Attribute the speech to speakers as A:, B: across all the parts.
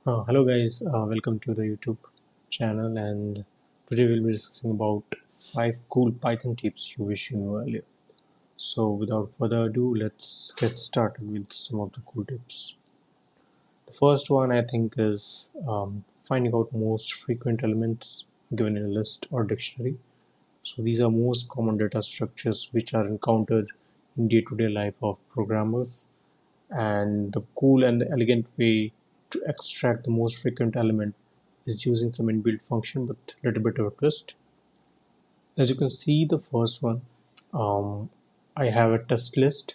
A: Hello guys, welcome to the YouTube channel, and today we'll be discussing about 5 cool Python tips you wish you knew earlier. So without further ado, let's get started with some of the cool tips. The first one I think is finding out most frequent elements given in a list or dictionary. So these are most common data structures which are encountered in day-to-day life of programmers, and the cool and the elegant way to extract the most frequent element is using some inbuilt function with a little bit of a twist. As you can see, the first one, um, I have a test list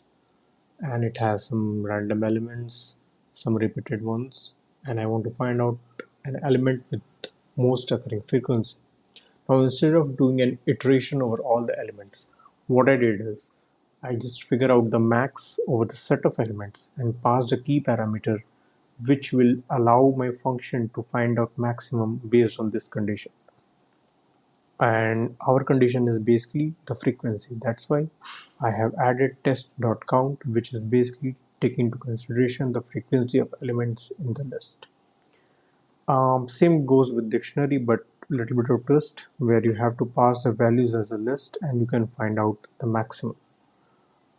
A: and it has some random elements, some repeated ones, and I want to find out an element with most occurring frequency. Now, instead of doing an iteration over all the elements, what I did is I just figure out the max over the set of elements and pass the key parameter, which will allow my function to find out maximum based on this condition. And our condition is basically the frequency. That's why I have added test.count, which is basically taking into consideration the frequency of elements in the list. Same goes with dictionary, but a little bit of twist where you have to pass the values as a list and you can find out the maximum.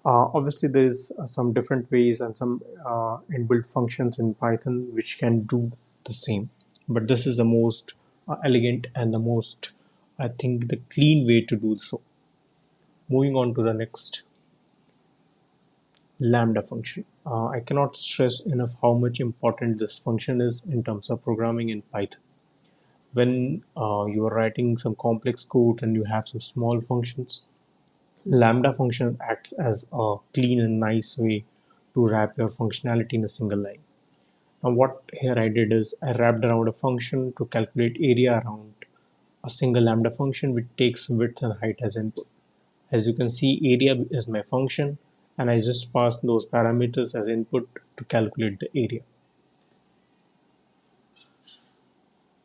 A: Obviously, there is some different ways and some inbuilt functions in Python which can do the same, but this is the most elegant and the most, I think, the clean way to do so. Moving on to the next, lambda function. I cannot stress enough how much important this function is in terms of programming in Python. When you are writing some complex code and you have some small functions, lambda function acts as a clean and nice way to wrap your functionality in a single line. Now what here I did is I wrapped around a function to calculate area around a single lambda function which takes width and height as input. As you can see, area is my function and I just pass those parameters as input to calculate the area.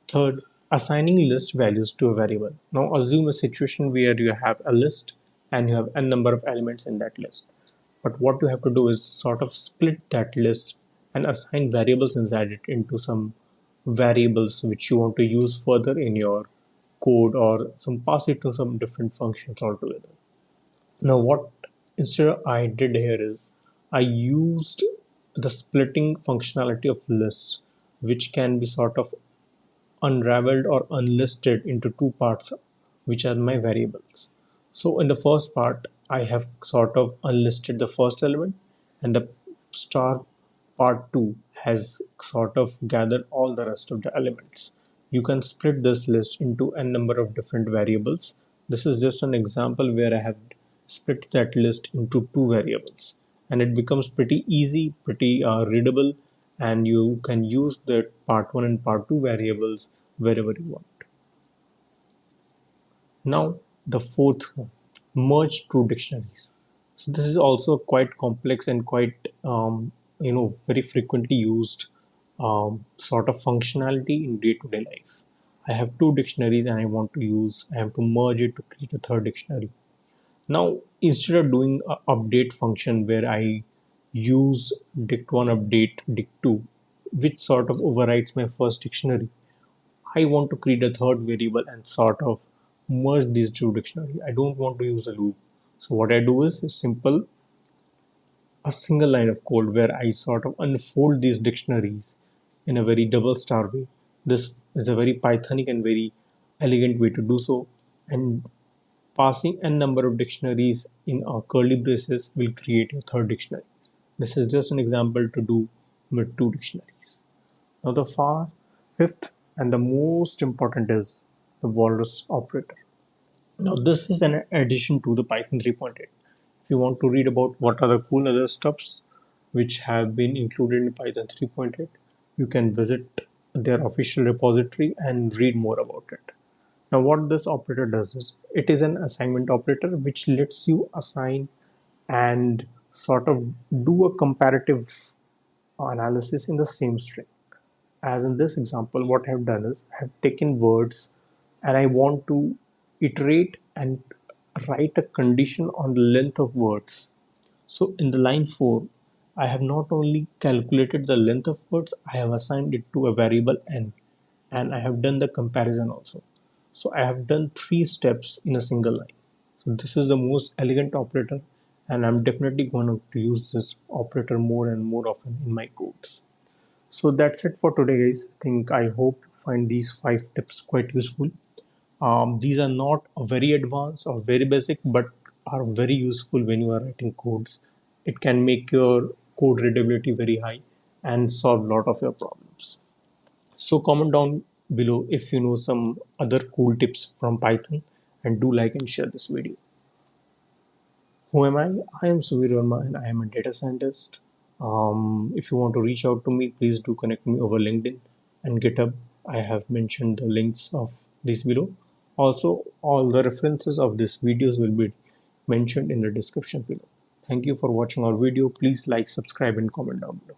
A: Third, assigning list values to a variable. Now assume a situation where you have a list and you have n number of elements in that list. But what you have to do is sort of split that list and assign variables inside it into some variables which you want to use further in your code, or some pass it to some different functions altogether. Now what instead I did here is I used the splitting functionality of lists, which can be sort of unraveled or unlisted into two parts, which are my variables. So in the first part, I have sort of unlisted the first element, and the star part 2 has sort of gathered all the rest of the elements. You can split this list into a number of different variables. This is just an example where I have split that list into two variables, and it becomes pretty easy, pretty readable, and you can use the part 1 and part 2 variables wherever you want. Now the fourth one, merge two dictionaries. So this is also quite complex and quite very frequently used sort of functionality in day-to-day life. I have two dictionaries and I have to merge it to create a third dictionary. Now, instead of doing a update function where I use dict1 update dict2, which sort of overrides my first dictionary, I want to create a third variable and sort of merge these two dictionaries. I don't want to use a loop. So what I do is simple, a single line of code where I sort of unfold these dictionaries in a very double star way. This is a very Pythonic and very elegant way to do so. And passing n number of dictionaries in a curly braces will create a third dictionary. This is just an example to do with two dictionaries. Now the fifth and the most important is the walrus operator. Now this is an addition to the Python 3.8. If you want to read about what are the cool other stuffs which have been included in Python 3.8, you can visit their official repository and read more about it. Now what this operator does is it is an assignment operator which lets you assign and sort of do a comparative analysis in the same string. As in this example, what I have done is I have taken words and I want to iterate and write a condition on the length of words. So in the line 4, I have not only calculated the length of words, I have assigned it to a variable n, and I have done the comparison also. So I have done three steps in a single line. So this is the most elegant operator, and I'm definitely going to use this operator more and more often in my codes. So that's it for today, guys. I hope you find these 5 tips quite useful. These are not very advanced or very basic, but are very useful when you are writing codes. It can make your code readability very high and solve a lot of your problems. So comment down below if you know some other cool tips from Python, and do like and share this video. Who am I? I am Suvir Verma and I am a data scientist. If you want to reach out to me, please do connect me over LinkedIn and GitHub. I have mentioned the links of this below. Also, all the references of these videos will be mentioned in the description below. Thank you for watching our video. Please like, subscribe, and comment down below.